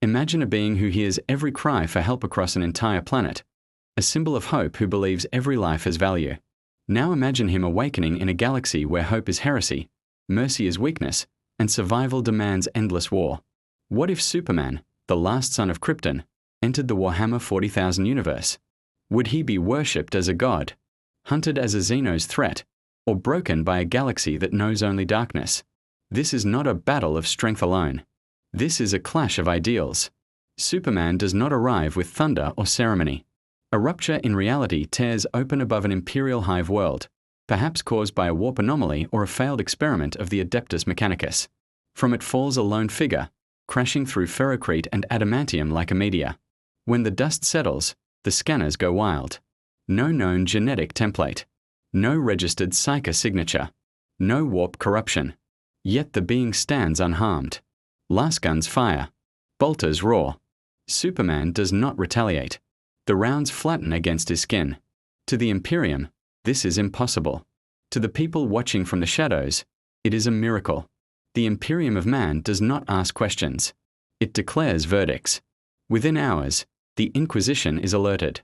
Imagine a being who hears every cry for help across an entire planet, a symbol of hope who believes every life has value. Now imagine him awakening in a galaxy where hope is heresy, mercy is weakness, and survival demands endless war. What if Superman, the last son of Krypton, entered the Warhammer 40,000 universe? Would he be worshipped as a god, hunted as a Xenos threat, or broken by a galaxy that knows only darkness? This is not a battle of strength alone. This is a clash of ideals. Superman does not arrive with thunder or ceremony. A rupture in reality tears open above an Imperial hive world, perhaps caused by a warp anomaly or a failed experiment of the Adeptus Mechanicus. From it falls a lone figure, crashing through ferrocrete and adamantium like a meteor. When the dust settles, the scanners go wild. No known genetic template. No registered psyker signature. No warp corruption. Yet the being stands unharmed. Lasguns fire. Bolters roar. Superman does not retaliate. The rounds flatten against his skin. To the Imperium, this is impossible. To the people watching from the shadows, it is a miracle. The Imperium of Man does not ask questions. It declares verdicts. Within hours, the Inquisition is alerted.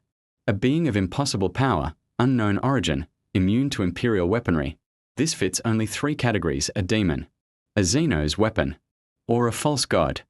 A being of impossible power, unknown origin, immune to Imperial weaponry. This fits only 3 categories: a demon, a Xenos weapon, or a false god.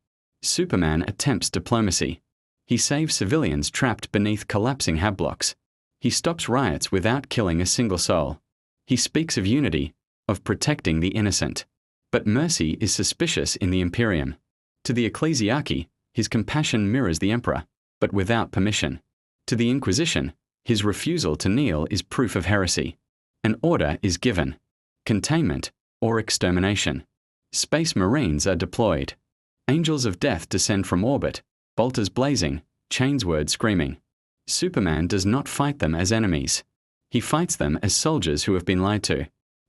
Superman attempts diplomacy. He saves civilians trapped beneath collapsing hab blocks. He stops riots without killing a single soul. He speaks of unity, of protecting the innocent. But mercy is suspicious in the Imperium. To the Ecclesiarchy, his compassion mirrors the Emperor, but without permission. To the Inquisition, his refusal to kneel is proof of heresy. An order is given: containment or extermination. Space Marines are deployed. Angels of death descend from orbit, bolters blazing, chainsword screaming. Superman does not fight them as enemies. He fights them as soldiers who have been lied to.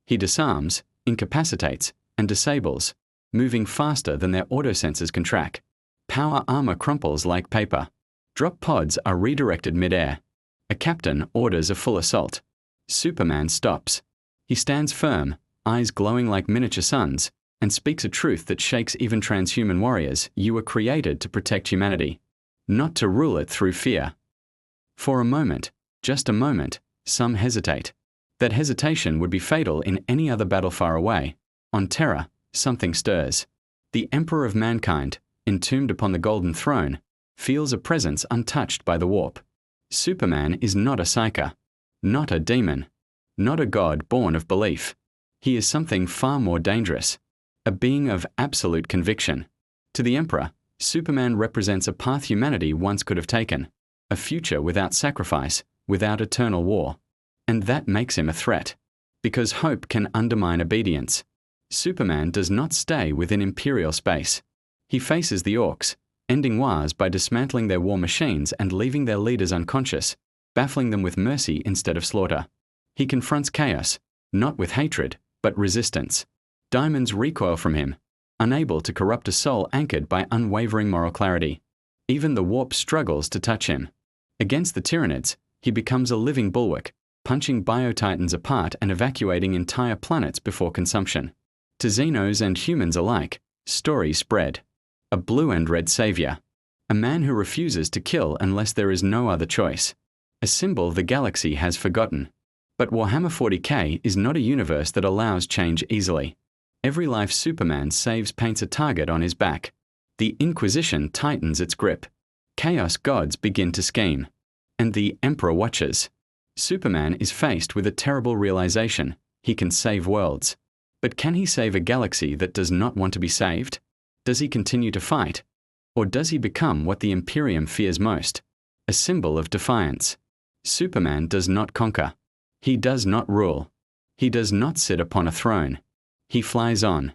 He disarms, incapacitates, and disables, moving faster than their autosensors can track. Power armor crumples like paper. Drop pods are redirected mid-air. A captain orders a full assault. Superman stops. He stands firm, eyes glowing like miniature suns, and speaks a truth that shakes even transhuman warriors. You were created to protect humanity, not to rule it through fear. For a moment, just a moment, some hesitate. That hesitation would be fatal in any other battle far away. On Terra, something stirs. The Emperor of Mankind, entombed upon the Golden Throne, feels a presence untouched by the warp. Superman is not a psyker, not a demon, not a god born of belief. He is something far more dangerous. A being of absolute conviction. To the Emperor, Superman represents a path humanity once could have taken, a future without sacrifice, without eternal war. And that makes him a threat. Because hope can undermine obedience. Superman does not stay within Imperial space. He faces the Orcs, ending wars by dismantling their war machines and leaving their leaders unconscious, baffling them with mercy instead of slaughter. He confronts chaos, not with hatred, but resistance. Diamonds recoil from him, unable to corrupt a soul anchored by unwavering moral clarity. Even the warp struggles to touch him. Against the Tyranids, he becomes a living bulwark, punching biotitans apart and evacuating entire planets before consumption. To Xenos and humans alike, stories spread. A blue and red savior. A man who refuses to kill unless there is no other choice. A symbol the galaxy has forgotten. But Warhammer 40k is not a universe that allows change easily. Every life Superman saves paints a target on his back. The Inquisition tightens its grip. Chaos gods begin to scheme. And the Emperor watches. Superman is faced with a terrible realization: he can save worlds. But can he save a galaxy that does not want to be saved? Does he continue to fight? Or does he become what the Imperium fears most? A symbol of defiance. Superman does not conquer. He does not rule. He does not sit upon a throne. He flies on.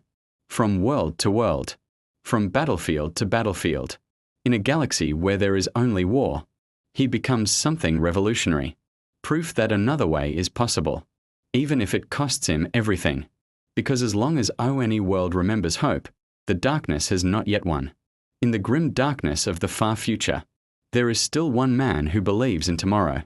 From world to world. From battlefield to battlefield. In a galaxy where there is only war. He becomes something revolutionary. Proof that another way is possible. Even if it costs him everything. Because as long as ONE world remembers hope, the darkness has not yet won. In the grim darkness of the far future, there is still one man who believes in tomorrow.